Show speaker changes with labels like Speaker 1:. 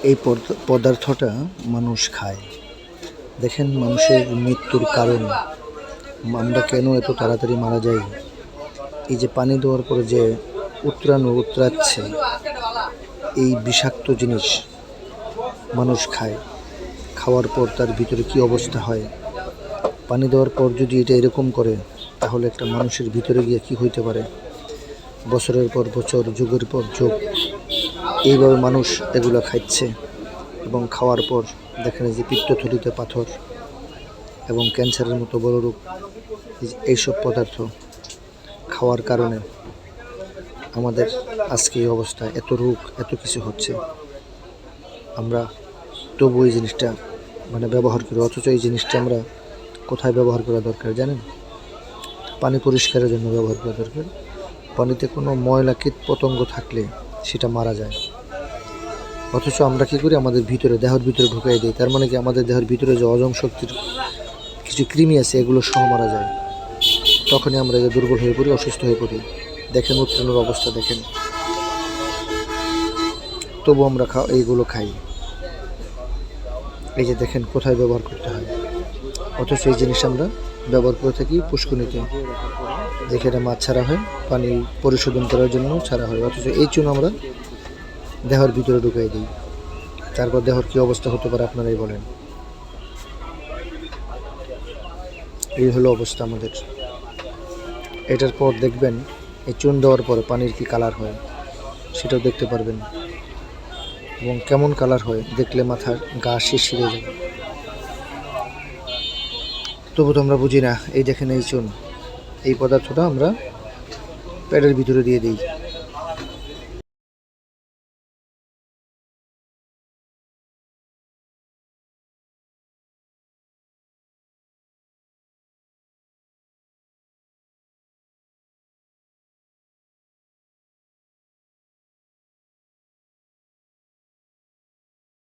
Speaker 1: এই পদার্থটা মানুষ খায়। দেখেন মানুষের মৃত্যুর কারণ, আমরা কেন এত তাড়াতাড়ি মারা যাই। এই যে পানি দেওয়ার পরে যে উতরাচ্ছে এই বিষাক্ত জিনিস মানুষ খায়, খাওয়ার পর তার ভিতরে কি অবস্থা হয়। পানি দেওয়ার পর যদি এটা এরকম করে, তাহলে একটা মানুষের ভিতরে গিয়ে কি হইতে পারে। বছরের পর বছর, যুগের পর যুগ এইভাবে মানুষ এগুলো খাচ্ছে, এবং খাওয়ার পর দেখেন যে পিত্তথলিতে পাথর এবং ক্যান্সারের মতো বড় রোগ। এইসব পদার্থ খাওয়ার কারণে আমাদের আজকে এই অবস্থা, এত রোগ, এত কিছু হচ্ছে। আমরা তবু এই জিনিসটা ব্যবহার করি, অথচ এই জিনিসটা আমরা কোথায় ব্যবহার করা দরকার জানেন? পানি পরিষ্কারের জন্য ব্যবহার করা দরকার। পানিতে কোনো ময়লা কীট পতঙ্গ থাকলে সেটা মারা যায়, অথচ আমরা কী করি, আমাদের ভিতরে, দেহের ভিতরে ঢুকাই দিই। তার মানে কি, আমাদের দেহের ভিতরে যে হজম শক্তির কিছু কৃমি আছে এগুলো সহ মারা যায়। তখনই আমরা দুর্বল হয়ে পড়ি, অসুস্থ হয়ে পড়ি। দেখেন উত্তরণের অবস্থা দেখেন, তবু আমরা এইগুলো খাই। এই যে দেখেন কোথায় ব্যবহার করতে হয়, অথচ এই জিনিস আমরা ব্যবহার করে থাকি পুষ্করিণীতে, যেখানে মাছ ছাড়া হয়, পানি পরিশোধন করার জন্য ছাড়া হয়, অথচ এই চুন আমরা দেহের ভিতরে ঢুকাই দিই। তারপর দেহের কী অবস্থা হতে পারে আপনারাই বলেন। এই হলো অবস্থা আমাদের। এটার পর দেখবেন এই চুন দেওয়ার পরে পানির কি কালার হয় সেটাও দেখতে পারবেন, এবং কেমন কালার হয় দেখলে মাথার গা শিরশিরে যায়। তবু তো আমরা বুঝি না। এই দেখেন এই চুন, এই পদার্থটা আমরা পেটের ভিতরে দিয়ে দিই।